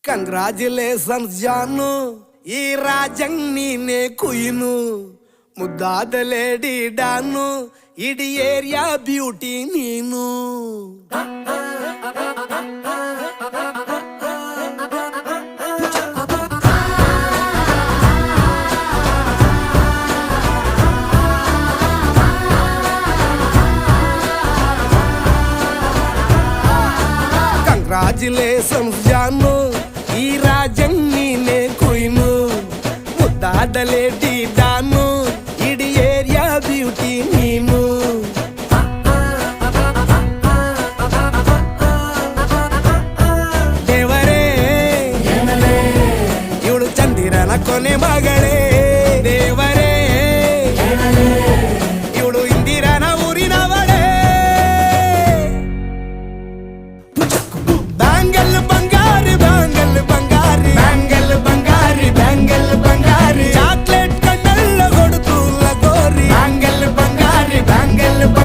Congratulations ಜಾನು, ಈ ರಾಜಂಗ್ ನೀನೆ ಕುಯ್ನು, ಮುದ್ದಾದ ಲೇಡಿ ಡಾನು, ಇಡೀ ಏರಿಯಾ ಬ್ಯೂಟಿ ನೀನು. ಕಂಗ್ರಾಚುಲೇಷನ್ಸ್ ಜಾನು, ಈ ರಾಜಂಗ್ ನೀನೆ ಕುಯ್ನು, ಮುದ್ದಾದ ಲೇಡಿ ಡಾನು, ಇಡೀ ಏರಿಯಾ ಬ್ಯೂಟಿ ನೀನು. ದೇವರೇ ಇವಳು ಚಂದಿರನ ಕೊನೆ ಮಗಳೇ.